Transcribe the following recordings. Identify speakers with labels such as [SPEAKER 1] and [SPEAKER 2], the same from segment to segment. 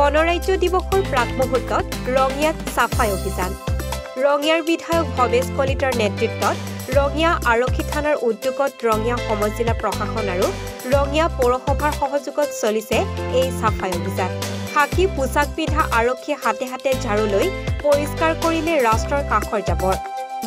[SPEAKER 1] গণৰাজ্য দিৱসৰ প্ৰাক মুহূৰ্তত ৰঙিয়াত চাফাই অভিযান ৰঙিয়াৰ বিধায়ক ভৱেশ কলিতাৰ নেতৃত্বত ৰঙিয়া আৰক্ষী থানাৰ উদ্যোগত ৰঙিয়া সমজিলা প্ৰশাসন আৰু ৰঙিয়া পৌৰসভাৰ সহযোগত চলিছে এই চাফাই অভিযান খাকি পোছাক পিন্ধা আৰক্ষী হাতে হাতে ঝাৰু লৈ পৰিষ্কাৰ কৰিলে ৰাষ্ট্ৰৰ কাষৰ জাবৰ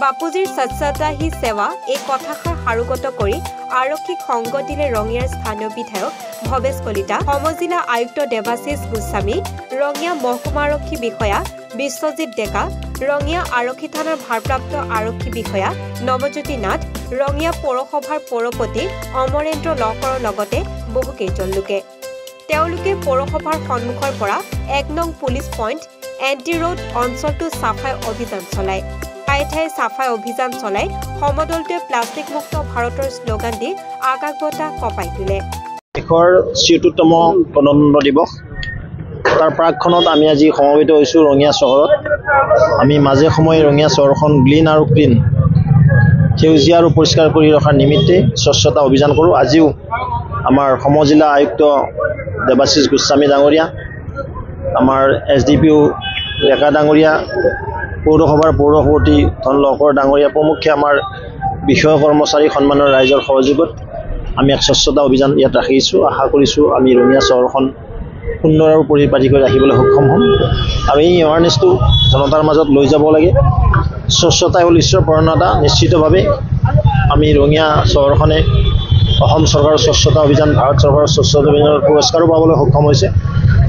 [SPEAKER 1] বাপুজীৰ স্বচ্ছতা হি সেৱা এই কথাষাৰ সাৰুগত কৰি আৰক্ষীক সংগ দিলে ৰঙিয়াৰ স্থানীয় বিধায়ক ভৱেশ কলিতা সমজিলা আয়ুক্ত দেৱাশিষ গোস্বামী ৰঙিয়া মহকুমা আৰক্ষী বিষয়া বিশ্বজিৎ ডেকা ৰঙিয়া আৰক্ষী থানাৰ ভাৰপ্ৰাপ্ত আৰক্ষী বিষয়া নৱজ্যোতি নাথ ৰঙিয়া পৌৰসভাৰ পৌৰপতি অমৰেন্দ্ৰ লহকৰৰ লগতে বহু কেইজন লোকে তেওঁলোকে পৌৰসভাৰ সন্মুখৰ পৰা 1 নং পুলিচ পইণ্ট এন্টি ৰোড অঞ্চলটো চাফাই অভিযান চলায় ঠায়ে ঠায়ে চাফাই অভিযান চলাই সমদলটোৱে প্লাষ্টিক মুক্ত ভাৰতৰ শ্লোগান দি আকাশ বঁটা কঁপাই তোলে
[SPEAKER 2] দেশৰ ৭৬তম গণতন্ত্ৰ দিৱস তাৰ প্ৰাকখনত আমি আজি সমবেত হৈছোঁ ৰঙিয়া চহৰত আমি মাজে সময়ে ৰঙিয়া চহৰখন গ্ৰীণ আৰু ক্লিন সেউজীয়া আৰু পৰিষ্কাৰ কৰি ৰখাৰ নিমিত্তে স্বচ্ছতা অভিযান কৰোঁ আজিও আমাৰ সমজিলা আয়ুক্ত দেৱাশিষ গোস্বামী ডাঙৰীয়া আমাৰ SDPO ডেকা ডাঙৰীয়া পৌৰসভাৰ পৌৰপতি ধন লহকৰ ডাঙৰীয়া প্ৰমুখ্যে আমাৰ বিষয় কৰ্মচাৰী সন্মানৰ ৰাইজৰ সহযোগত আমি এক স্বচ্ছতা অভিযান ইয়াত ৰাখিছোঁ আশা কৰিছোঁ আমি ৰঙিয়া চহৰখন সুন্দৰ আৰু পৰিপাটি কৰি ৰাখিবলৈ সক্ষম হ'ম আৰু এই এৱাৰনেছটো জনতাৰ মাজত লৈ যাব লাগে স্বচ্ছতাই হ'ল ঈশ্বৰৰ প্ৰেৰণা নিশ্চিতভাৱে আমি ৰঙিয়া চহৰখনে অসম চৰকাৰৰ স্বচ্ছতা অভিযান ভাৰত চৰকাৰৰ স্বচ্ছতা অভিযানৰ পুৰস্কাৰো পাবলৈ সক্ষম হৈছে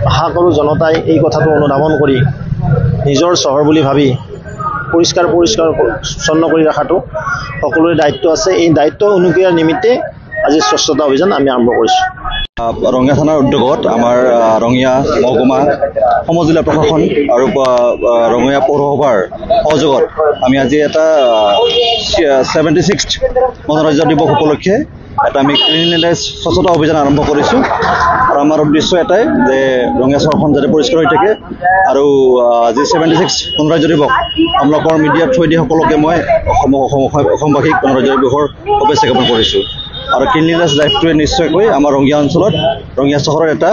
[SPEAKER 2] আশা কৰোঁ জনতাই এই কথাটো অনুধাৱন কৰি নিজৰ চহৰ বুলি ভাবি পৰিষ্কাৰ পৰিচ্ছন্ন কৰি ৰখাটো সকলোৰে দায়িত্ব আছে এই দায়িত্ব অনুক্ৰিয়াৰ নিমিত্তে আজি স্বচ্ছতা অভিযান আমি আৰম্ভ কৰিছোঁ
[SPEAKER 3] ৰঙিয়া থানাৰ উদ্যোগত আমাৰ ৰঙিয়া মহকুমা সমজিলা প্ৰশাসন আৰু ৰঙিয়া পৌৰসভাৰ সহযোগত আমি আজি এটা 76th গণৰাজ্য দিৱস উপলক্ষে এটা আমি ক্লিনলিনেছ স্বচ্ছতা অভিযান আৰম্ভ কৰিছোঁ আৰু আমাৰ উদ্দেশ্য এটাই যে ৰঙিয়া চহৰখন যাতে পৰিষ্কাৰ হৈ থাকে আৰু আজি 76th গণৰাজ্য দিৱস আপোনালোকৰ মিডিয়াৰ থ্ৰুৱেদি সকলোকে মই অসমবাসীক গণৰাজ্য দিৱসৰ শুভেচ্ছা জ্ঞাপন কৰিছোঁ আৰু ক্লিনলিনেছ ড্ৰাইভটোৱে নিশ্চয়কৈ আমাৰ ৰঙিয়া অঞ্চলত ৰঙিয়া চহৰৰ এটা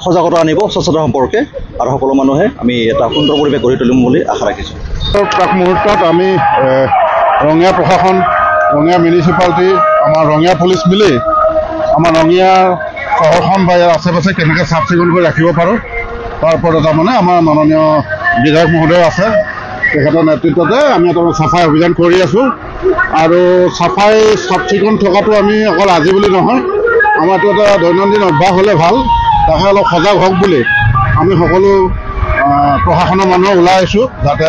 [SPEAKER 3] সজাগতা আনিব স্বচ্ছতা সম্পৰ্কে আৰু সকলো মানুহে আমি এটা সুন্দৰ পৰিৱেশ গঢ়ি তুলিম বুলি আশা ৰাখিছোঁ
[SPEAKER 4] প্ৰাক মুহূৰ্তত আমি ৰঙিয়া প্ৰশাসন ৰঙিয়া মিউনিচিপালিটি আমাৰ ৰঙিয়া পুলিচ মিলি আমাৰ ৰঙিয়া চহৰখন বা ইয়াৰ আশে পাশে কেনেকৈ চাফ চিকুণ কৰি ৰাখিব পাৰোঁ তাৰ ওপৰত তাৰমানে আমাৰ মাননীয় বিধায়ক মহোদয় আছে তেখেতৰ নেতৃত্বতে আমি এটা চাফাই অভিযান কৰি আছোঁ আৰু চাফাই চাফ চিকুণ থকাটো আমি অকল আজি বুলি নহয় আমাৰ এইটো এটা দৈনন্দিন অভ্যাস হ'লে ভাল তাকে অলপ সজাগ হওক বুলি আমি সকলো প্ৰশাসনৰ মানুহ ওলাই আহিছোঁ যাতে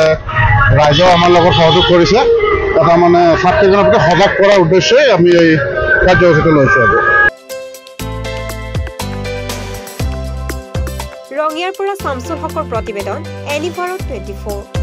[SPEAKER 4] ৰাইজেও আমাৰ লগত সহযোগ কৰিছে এটা মানে চাফ চিকুণৰ প্ৰতি সজাগ কৰাৰ উদ্দেশ্যে আমি এই কাৰ্যসূচীটো লৈছোঁ
[SPEAKER 1] ৰঙিয়াৰ পৰা শামছুল হকৰ প্ৰতিবেদন এনি ভাৰত 24